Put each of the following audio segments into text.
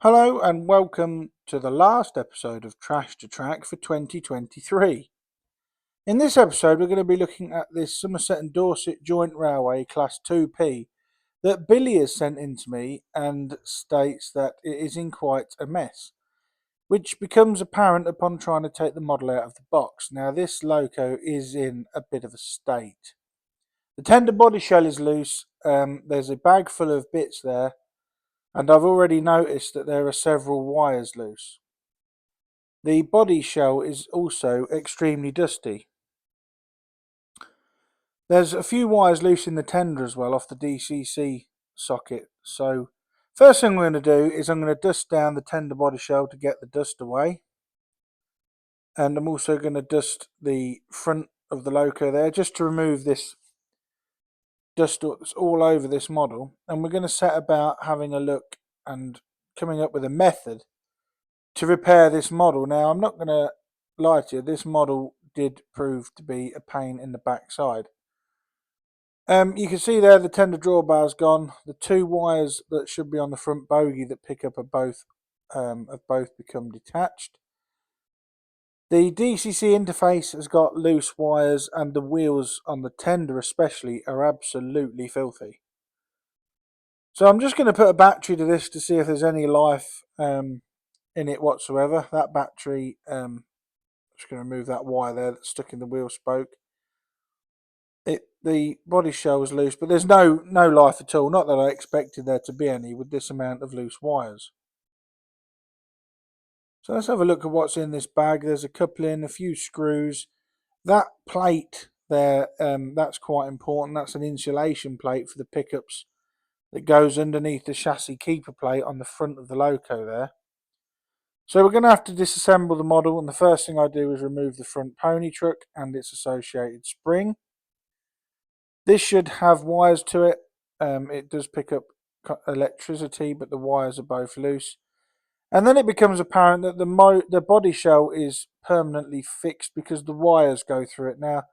Hello and welcome to the last episode of Trash to Track for 2023. In this episode, we're going to be looking at this Somerset and Dorset Joint Railway Class 2P that Billy has sent in to me and states that it is in quite a mess, which becomes apparent upon trying to take the model out of the box. Now, this loco is in a bit of a state. The tender body shell is loose, there's a bag full of bits there, and I've already noticed that there are several wires loose. The body shell is also extremely dusty. There's a few wires loose in the tender as well off the DCC socket. So first thing we're going to do is I'm going to dust down the tender body shell to get the dust away. And I'm also going to dust the front of the loco there just to remove this dust that's all over this model. And we're going to set about having a look and coming up with a method to repair this model. Now, I'm not going to lie to you, this model did prove to be a pain in the backside. You can see there the tender drawbar's gone. The two wires that should be on the front bogie that pick up have both become detached. The DCC interface has got loose wires, and the wheels on the tender especially are absolutely filthy. So I'm just going to put a battery to this to see if there's any life in it whatsoever. That battery, just going to remove that wire there that's stuck in the wheel spoke. The body shell is loose, but there's no life at all. Not that I expected there to be any with this amount of loose wires. So let's have a look at what's in this bag. There's a coupling, a few screws. That plate there, that's quite important. That's an insulation plate for the pickups that goes underneath the chassis keeper plate on the front of the loco there. So we're going to have to disassemble the model, and the first thing I do is remove the front pony truck and its associated spring. This should have wires to it. It does pick up electricity, but the wires are both loose. And then it becomes apparent that the body shell is permanently fixed because the wires go through it. Now,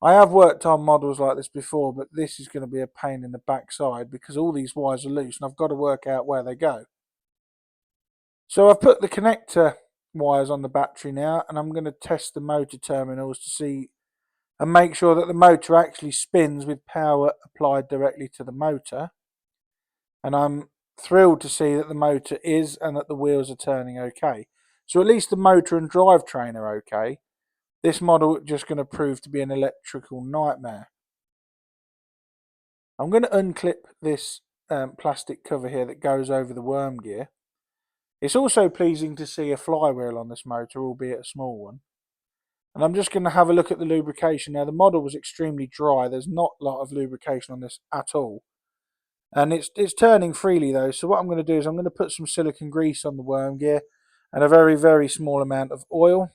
I have worked on models like this before, but this is going to be a pain in the backside because all these wires are loose and I've got to work out where they go. So I've put the connector wires on the battery now, and I'm going to test the motor terminals to see and make sure that the motor actually spins with power applied directly to the motor. And I'm thrilled to see that the motor is and that the wheels are turning okay. So at least the motor and drivetrain are okay. This model is just going to prove to be an electrical nightmare. I'm going to unclip this plastic cover here that goes over the worm gear. It's also pleasing to see a flywheel on this motor, albeit a small one. And I'm just going to have a look at the lubrication. Now, the model was extremely dry. There's not a lot of lubrication on this at all. And it's turning freely though. So what I'm going to do is I'm going to put some silicone grease on the worm gear and a very, very small amount of oil.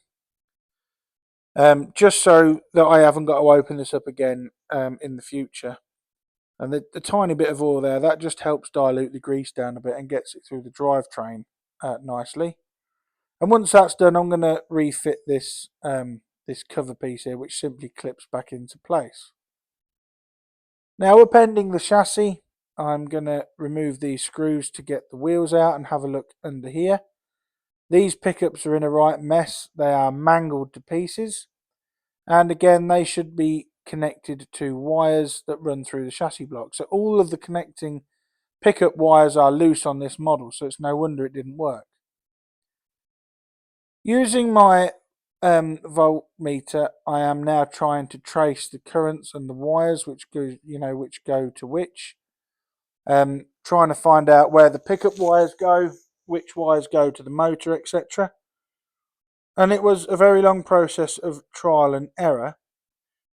Just so that I haven't got to open this up again in the future. And the tiny bit of oil there, that just helps dilute the grease down a bit and gets it through the drivetrain nicely. And once that's done, I'm going to refit this this cover piece here, which simply clips back into place. Now, appending the chassis, I'm going to remove these screws to get the wheels out and have a look under here. These pickups are in a right mess. They are mangled to pieces. And again, they should be connected to wires that run through the chassis block. So all of the connecting pickup wires are loose on this model, so it's no wonder it didn't work. Using my voltmeter, I am now trying to trace the currents and the wires which go to which. Trying to find out where the pickup wires go, which wires go to the motor, etc. And it was a very long process of trial and error.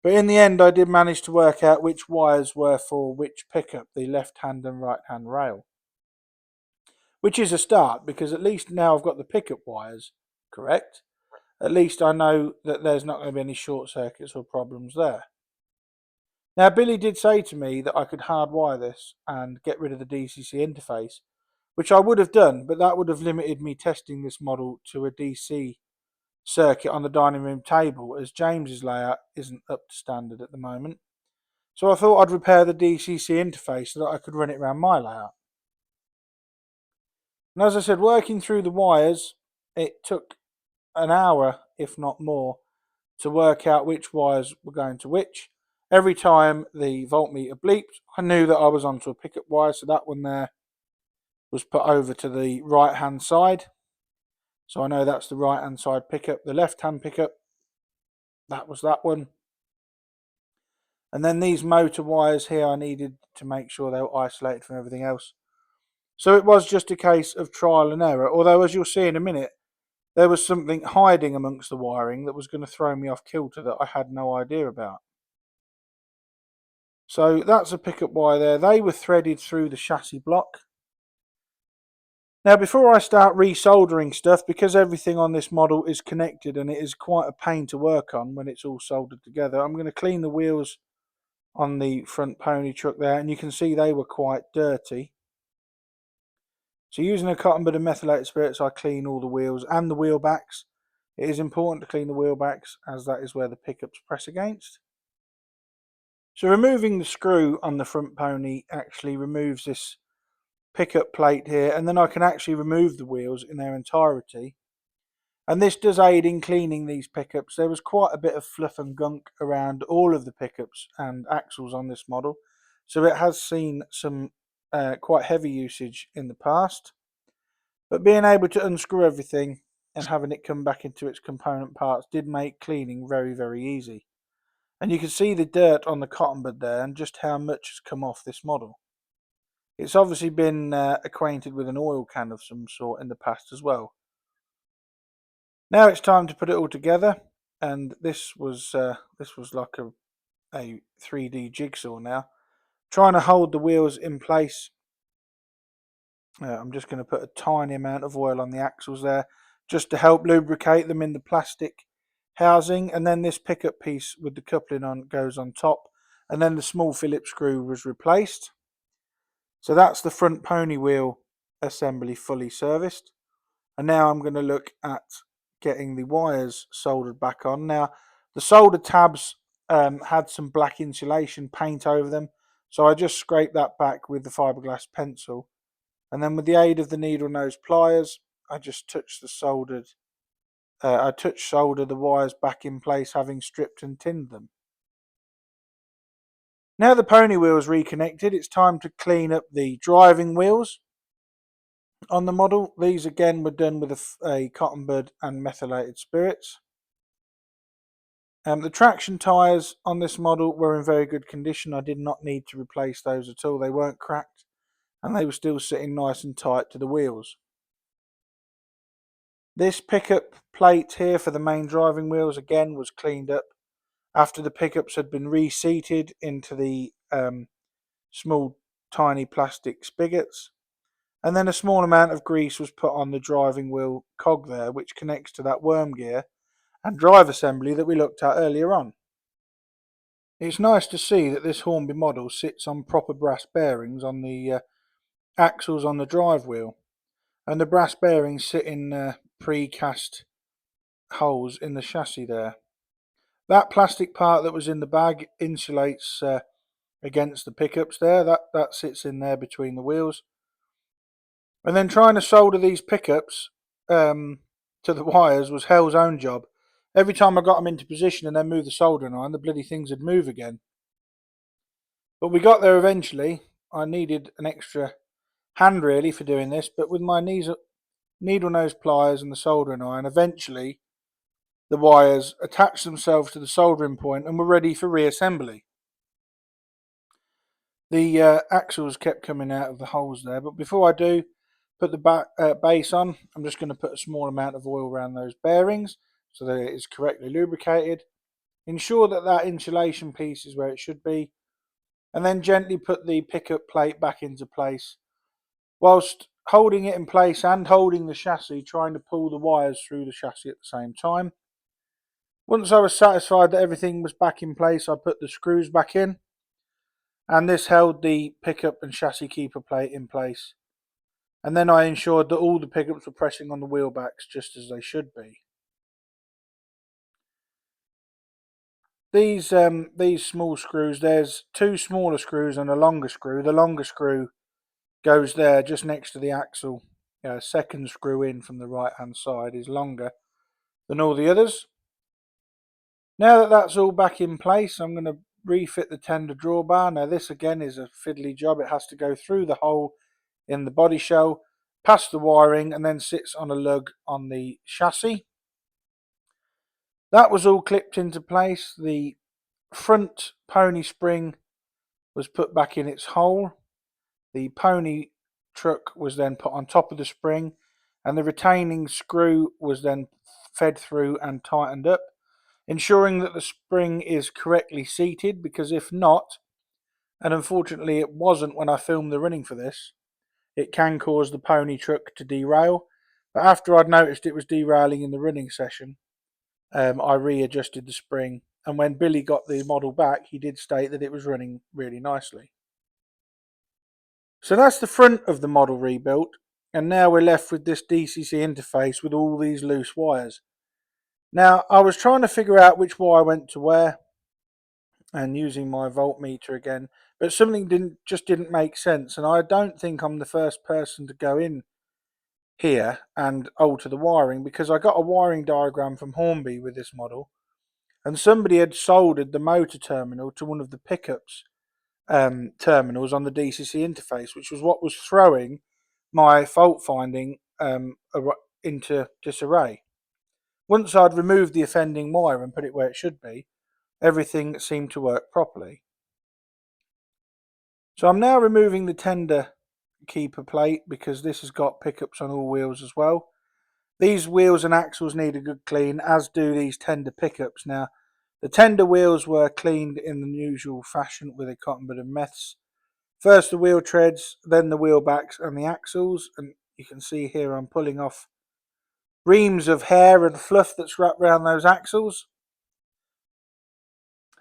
But in the end, I did manage to work out which wires were for which pickup, the left-hand and right-hand rail. Which is a start, because at least now I've got the pickup wires correct. At least I know that there's not going to be any short circuits or problems there. Now, Billy did say to me that I could hardwire this and get rid of the DCC interface, which I would have done, but that would have limited me testing this model to a DC circuit on the dining room table, as James's layout isn't up to standard at the moment. So I thought I'd repair the DCC interface so that I could run it around my layout. And as I said, working through the wires, it took an hour, if not more, to work out which wires were going to which. Every time the voltmeter bleeped, I knew that I was onto a pickup wire, so that one there was put over to the right hand side. So I know that's the right hand side pickup. The left hand pickup, that was that one. And then these motor wires here, I needed to make sure they were isolated from everything else. So it was just a case of trial and error, although as you'll see in a minute, there was something hiding amongst the wiring that was going to throw me off kilter that I had no idea about. So that's a pickup wire there. They were threaded through the chassis block. Now before I start resoldering stuff, because everything on this model is connected and it is quite a pain to work on when it's all soldered together, I'm going to clean the wheels on the front pony truck there, and you can see they were quite dirty. So using a cotton bud of methylated spirits, I clean all the wheels and the wheel backs. It is important to clean the wheel backs as that is where the pickups press against. So removing the screw on the front pony actually removes this pickup plate here, and then I can actually remove the wheels in their entirety. And this does aid in cleaning these pickups. There was quite a bit of fluff and gunk around all of the pickups and axles on this model, so it has seen some quite heavy usage in the past. But being able to unscrew everything and having it come back into its component parts did make cleaning very, very easy. And you can see the dirt on the cotton bud there and just how much has come off this model. It's obviously been acquainted with an oil can of some sort in the past as well. Now it's time to put it all together, and this was like a 3D jigsaw now. Trying to hold the wheels in place. I'm just going to put a tiny amount of oil on the axles there just to help lubricate them in the plastic housing, and then this pickup piece with the coupling on goes on top, and then the small Phillips screw was replaced. So that's the front pony wheel assembly fully serviced, and now I'm going to look at getting the wires soldered back on. Now the solder tabs had some black insulation paint over them, so I just scraped that back with the fiberglass pencil, and then with the aid of the needle nose pliers I just touched the solder the wires back in place, having stripped and tinned them. Now the pony wheel is reconnected, it's time to clean up the driving wheels on the model. These again were done with a cotton bud and methylated spirits. The traction tyres on this model were in very good condition. I did not need to replace those at all. They weren't cracked and they were still sitting nice and tight to the wheels. This pickup plate here for the main driving wheels again was cleaned up after the pickups had been reseated into the small tiny plastic spigots, and then a small amount of grease was put on the driving wheel cog there, which connects to that worm gear and drive assembly that we looked at earlier on. It's nice to see that this Hornby model sits on proper brass bearings on the axles on the drive wheel, and the brass bearings sit in pre-cast holes in the chassis there. That plastic part that was in the bag insulates against the pickups there. That sits in there between the wheels. And then trying to solder these pickups to the wires was hell's own job. Every time I got them into position and then moved the soldering iron, the bloody things would move again. But we got there eventually. I needed an extra hand really for doing this, but with my needle nose pliers and the soldering iron, eventually the wires attached themselves to the soldering point and were ready for reassembly. The axles kept coming out of the holes there, but before I do put the base on, I'm just going to put a small amount of oil around those bearings so that it is correctly lubricated. Ensure that that insulation piece is where it should be, and then gently put the pickup plate back into place whilst holding it in place and holding the chassis, trying to pull the wires through the chassis at the same time. Once I was satisfied that everything was back in place, I put the screws back in, and this held the pickup and chassis keeper plate in place. And then I ensured that all the pickups were pressing on the wheel backs just as they should be. These small screws, there's two smaller screws and a longer screw. The longer screw goes there just next to the axle second screw in from the right hand side is longer than all the others. Now that that's all back in place, I'm going to refit the tender drawbar. Now this again is a fiddly job. It has to go through the hole in the body shell, past the wiring, and then sits on a lug on the chassis. That was all clipped into place. The front pony spring was put back in its hole. The pony truck was then put on top of the spring, and the retaining screw was then fed through and tightened up, ensuring that the spring is correctly seated, because if not, and unfortunately it wasn't when I filmed the running for this, it can cause the pony truck to derail. But after I'd noticed it was derailing in the running session, I readjusted the spring, and when Billy got the model back, he did state that it was running really nicely. So that's the front of the model rebuilt, and now we're left with this DCC interface with all these loose wires. Now I was trying to figure out which wire went to where, and using my voltmeter again, but something didn't make sense, and I don't think I'm the first person to go in here and alter the wiring, because I got a wiring diagram from Hornby with this model, and somebody had soldered the motor terminal to one of the pickups terminals on the DCC interface, which was what was throwing my fault finding into disarray. Once I'd removed the offending wire and put it where it should be, everything seemed to work properly. So I'm now removing the tender keeper plate, because this has got pickups on all wheels as well. These wheels and axles need a good clean, as do these tender pickups. Now, the tender wheels were cleaned in the usual fashion with a cotton bud and meths. First the wheel treads, then the wheel backs and the axles, and you can see here I'm pulling off reams of hair and fluff that's wrapped around those axles.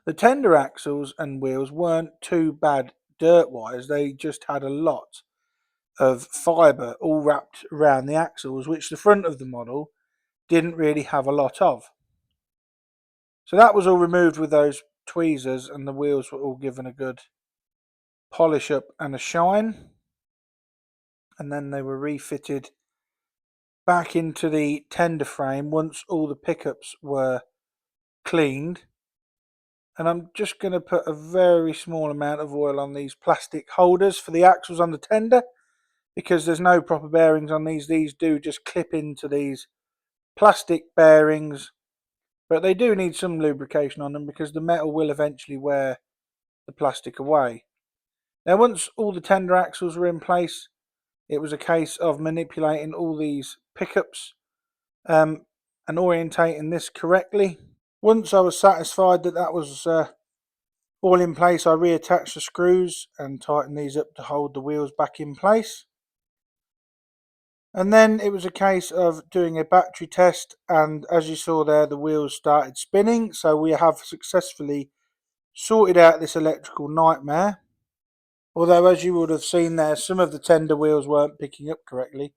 The tender axles and wheels weren't too bad dirt-wise, they just had a lot of fibre all wrapped around the axles, which the front of the model didn't really have a lot of. So that was all removed with those tweezers, and the wheels were all given a good polish up and a shine, and then they were refitted back into the tender frame once all the pickups were cleaned. And I'm just going to put a very small amount of oil on these plastic holders for the axles on the tender, because there's no proper bearings on these. These do just clip into these plastic bearings, but they do need some lubrication on them, because the metal will eventually wear the plastic away. Now once all the tender axles were in place, it was a case of manipulating all these pickups and orientating this correctly. Once I was satisfied that that was all in place, I reattached the screws and tightened these up to hold the wheels back in place. And then it was a case of doing a battery test, and as you saw there, the wheels started spinning. So we have successfully sorted out this electrical nightmare. Although, as you would have seen there, some of the tender wheels weren't picking up correctly.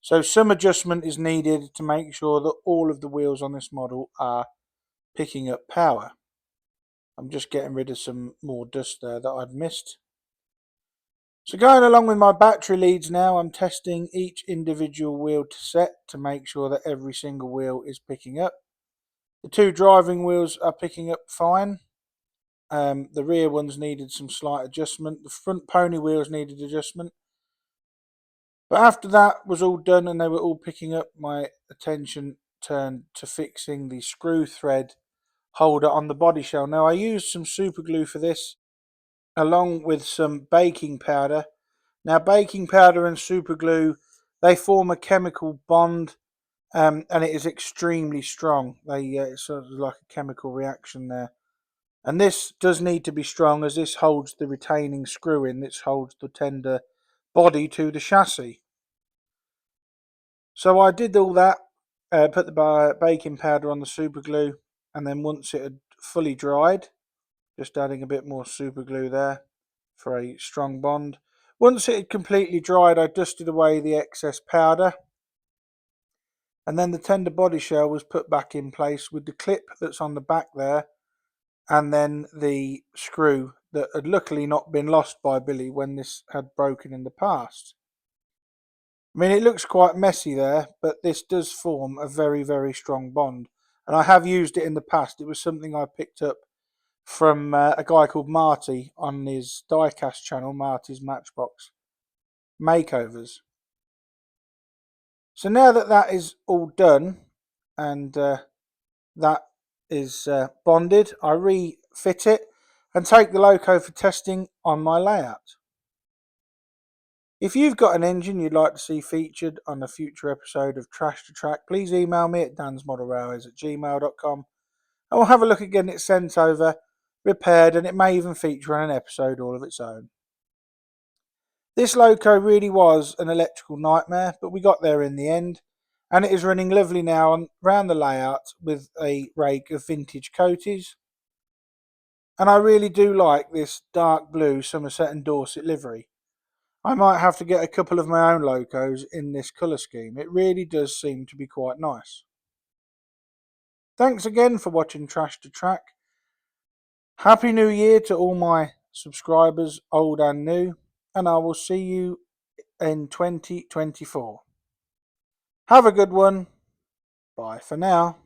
So some adjustment is needed to make sure that all of the wheels on this model are picking up power. I'm just getting rid of some more dust there that I'd missed. So going along with my battery leads now, I'm testing each individual wheel to set to make sure that every single wheel is picking up. The two driving wheels are picking up fine. The rear ones needed some slight adjustment. The front pony wheels needed adjustment. But after that was all done and they were all picking up, my attention turned to fixing the screw thread holder on the body shell. Now I used some super glue for this, along with some baking powder. Now baking powder and super glue, they form a chemical bond, and it is extremely strong. It's sort of like a chemical reaction there. And this does need to be strong, as this holds the retaining screw in, this holds the tender body to the chassis. So I did all that, put the baking powder on the super glue, and then once it had fully dried, just adding a bit more super glue there for a strong bond. Once it had completely dried, I dusted away the excess powder, and then the tender body shell was put back in place with the clip that's on the back there, and then the screw that had luckily not been lost by Billy when this had broken in the past. I mean, it looks quite messy there, but this does form a very, very strong bond. And I have used it in the past. It was something I picked up from a guy called Marty on his diecast channel, Marty's Matchbox Makeovers. So now that that is all done and that is bonded, I refit it and take the loco for testing on my layout. If you've got an engine you'd like to see featured on a future episode of Trash to Track, please email me at dansmodelrailways@gmail.com and we'll have a look at getting it sent over, repaired, and it may even feature on an episode all of its own. This loco really was an electrical nightmare, but we got there in the end, and it is running lovely now around the layout with a rake of vintage coaties. And I really do like this dark blue Somerset and Dorset livery. I might have to get a couple of my own locos in this colour scheme. It really does seem to be quite nice. Thanks again for watching Trash to Track. Happy New Year to all my subscribers, old and new, and I will see you in 2024. Have a good one. Bye for now.